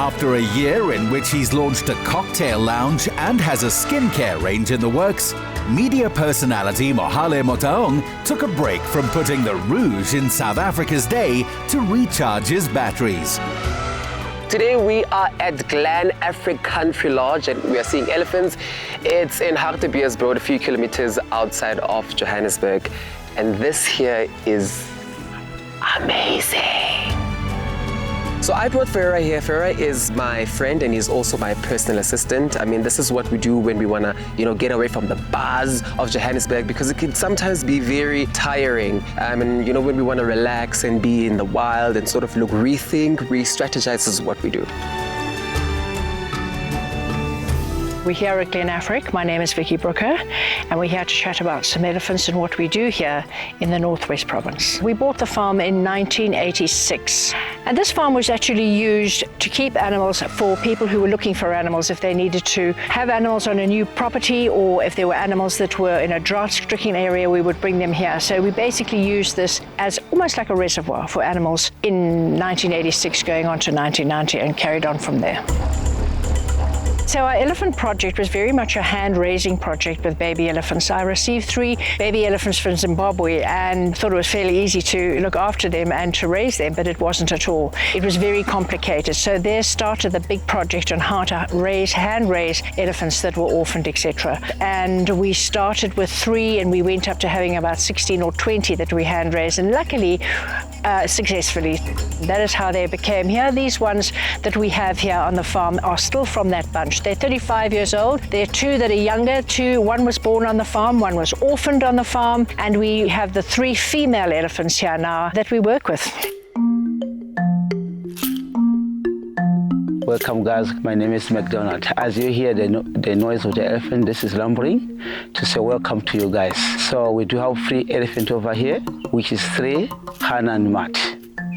After a year in which he's launched a cocktail lounge and has a skincare range in the works, media personality Mohale Motaung took a break from putting the Rouge in South Africa's day to recharge his batteries. Today we are at Glen Afric Country Lodge and we are seeing elephants. It's in Hartbeespoort, a few kilometers outside of Johannesburg. And this here is amazing. So I brought Ferreira here. Ferreira is my friend and he's also my personal assistant. I mean, this is what we do when we want to, get away from the buzz of Johannesburg, because it can sometimes be very tiring. And when we want to relax and be in the wild and sort of rethink, re-strategize is what we do. We're here at Glen Afric. My name is Vicky Brooker, and we're here to chat about some elephants and what we do here in the Northwest Province. We bought the farm in 1986, and this farm was actually used to keep animals for people who were looking for animals if they needed to have animals on a new property, or if there were animals that were in a drought-stricken area, we would bring them here. So we basically used this as almost like a reservoir for animals in 1986 going on to 1990 and carried on from there. So our elephant project was very much a hand-raising project with baby elephants. I received 3 baby elephants from Zimbabwe and thought it was fairly easy to look after them and to raise them, but it wasn't at all. It was very complicated. So there started the big project on how to hand-raise elephants that were orphaned, etc. And we started with 3 and we went up to having about 16 or 20 that we hand-raised, and luckily, successfully. That is how they became. Here, these ones that we have here on the farm are still from that bunch. They're 35 years old. There are 2 that are younger. 1 was born on the farm, 1 was orphaned on the farm, and we have the 3 female elephants here now that we work with. Welcome guys, my name is McDonald. As you hear the noise of the elephant, this is lumbering to say welcome to you guys. So we do have 3 elephants over here, which is 3, Hannah and Matt.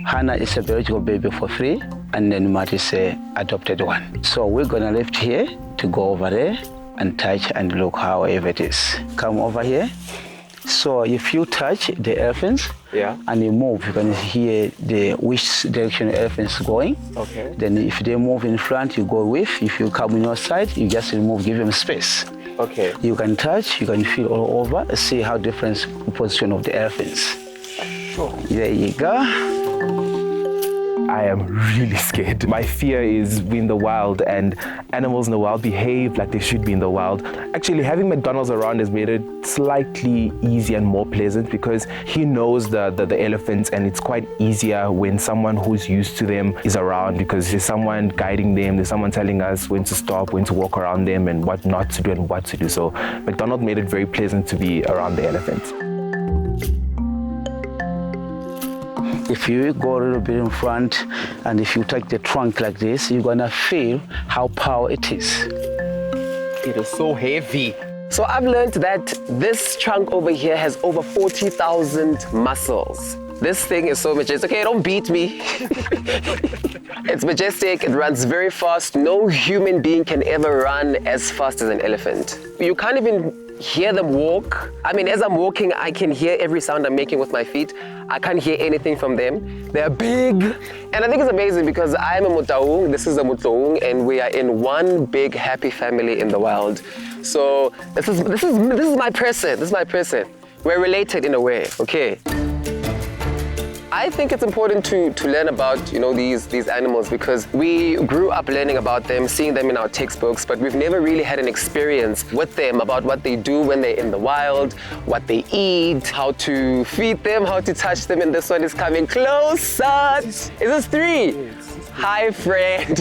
Hannah is a biological baby for 3, and then Matt is a adopted one. So we're gonna lift here to go over there and touch and look however it is. Come over here. So if you touch the elephants, and you move, you can hear which direction the elephant's going. Okay. Then if they move in front, you go with. If you come on your side, you just remove, give them space. Okay. You can touch, you can feel all over, see how different position of the elephants. Sure. There you go. I am really scared. My fear is in the wild, and animals in the wild behave like they should be in the wild. Actually, having McDonald's around has made it slightly easier and more pleasant, because he knows the elephants, and it's quite easier when someone who's used to them is around, because there's someone guiding them, there's someone telling us when to stop, when to walk around them, and what not to do and what to do. So McDonald made it very pleasant to be around the elephants. If you go a little bit in front, and if you touch the trunk like this, you're gonna feel how powerful it is. It is so heavy. So I've learned that this trunk over here has over 40,000 muscles. This thing is so majestic. Okay, don't beat me. It's majestic, it runs very fast. No human being can ever run as fast as an elephant. You can't even hear them walk. I mean, as I'm walking, I can hear every sound I'm making with my feet. I can't hear anything from them. They're big. And I think it's amazing because I'm a Motaung, this is a Motaung, and we are in one big happy family in the wild. So this is my person, this is my person. We're related in a way, okay? I think it's important to learn about these animals, because we grew up learning about them, seeing them in our textbooks, but we've never really had an experience with them about what they do when they're in the wild, what they eat, how to feed them, how to touch them, and this one is coming closer. Is this 3? Hi, friend.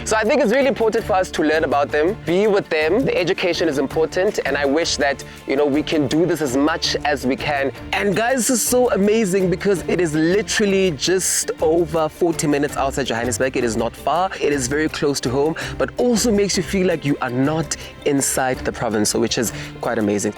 So I think it's really important for us to learn about them, be with them. The education is important, and I wish that, we can do this as much as we can. And guys, this is so amazing because it is literally just over 40 minutes outside Johannesburg. It is not far, it is very close to home, but also makes you feel like you are not inside the province, which is quite amazing.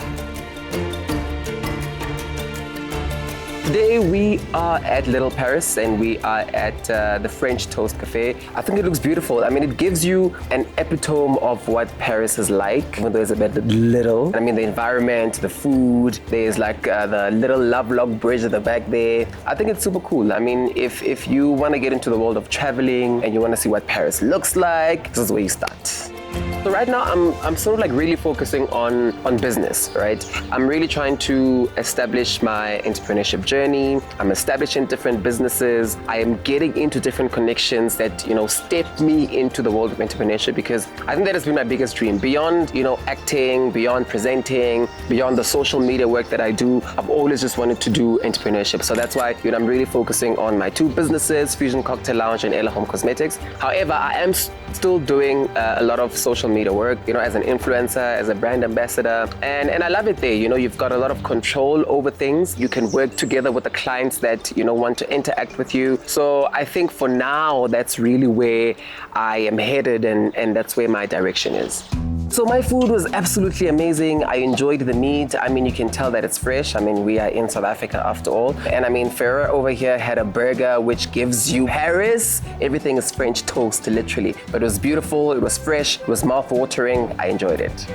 Today we are at Little Paris and we are at the French Toast Cafe. I think it looks beautiful. I mean, it gives you an epitome of what Paris is like, even though it's a bit little. I mean, the environment, the food, there's like the little Lovelock Bridge at the back there. I think it's super cool. I mean, if you want to get into the world of traveling and you want to see what Paris looks like, this is where you start. So right now I'm sort of like really focusing on business, right? I'm really trying to establish my entrepreneurship journey. I'm establishing different businesses. I am getting into different connections that, you know, step me into the world of entrepreneurship, because I think that has been my biggest dream. Beyond, you know, acting, beyond presenting, beyond the social media work that I do, I've always just wanted to do entrepreneurship. So that's why, you know, I'm really focusing on my two businesses, Fusion Cocktail Lounge and Ella Home Cosmetics. However, I am still doing a lot of social media work, you know, as an influencer, as a brand ambassador, and I love it there. You know, you've got a lot of control over things. You can work together with the clients that, you know, want to interact with you. So I think for now, that's really where I am headed, and that's where my direction is. So my food was absolutely amazing. I enjoyed the meat. I mean, you can tell that it's fresh. I mean, we are in South Africa after all. And I mean, Farah over here had a burger which gives you Paris. Everything is French toast, literally. But it was beautiful, it was fresh, it was mouth-watering. I enjoyed it.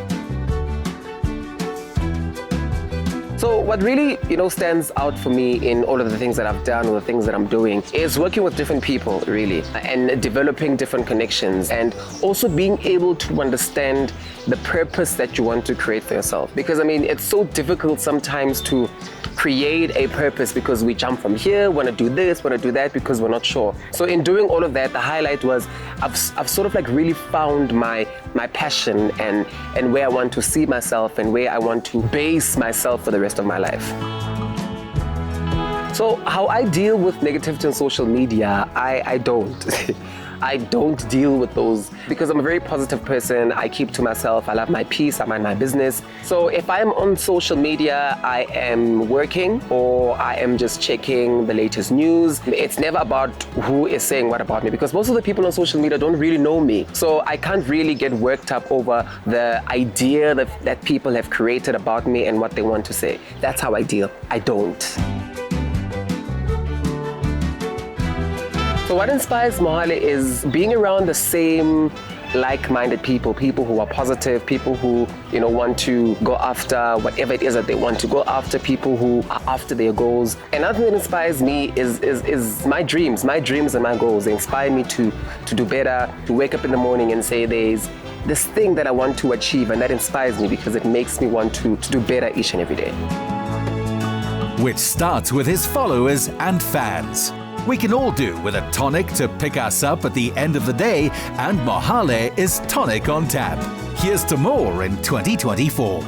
So what really, you know, stands out for me in all of the things that I've done or the things that I'm doing is working with different people, really, and developing different connections, and also being able to understand the purpose that you want to create for yourself. Because I mean, it's so difficult sometimes to create a purpose because we jump from here, want to do this, want to do that, because we're not sure. So in doing all of that, the highlight was I've sort of like really found my passion and where I want to see myself and where I want to base myself for the rest of my life. So how I deal with negativity on social media, I don't. I don't deal with those because I'm a very positive person. I keep to myself. I love my peace. I mind my business. So if I'm on social media, I am working or I am just checking the latest news. It's never about who is saying what about me, because most of the people on social media don't really know me. So I can't really get worked up over the idea that people have created about me and what they want to say. That's how I deal. I don't. So what inspires Mohale is being around the same like-minded people who are positive, people who, you know, want to go after whatever it is that they want to go after, people who are after their goals. Another thing that inspires me is my dreams and my goals. They inspire me to do better, to wake up in the morning and say there's this thing that I want to achieve, and that inspires me because it makes me want to do better each and every day. Which starts with his followers and fans. We can all do with a tonic to pick us up at the end of the day, and Mohale is tonic on tap. Here's to more in 2024.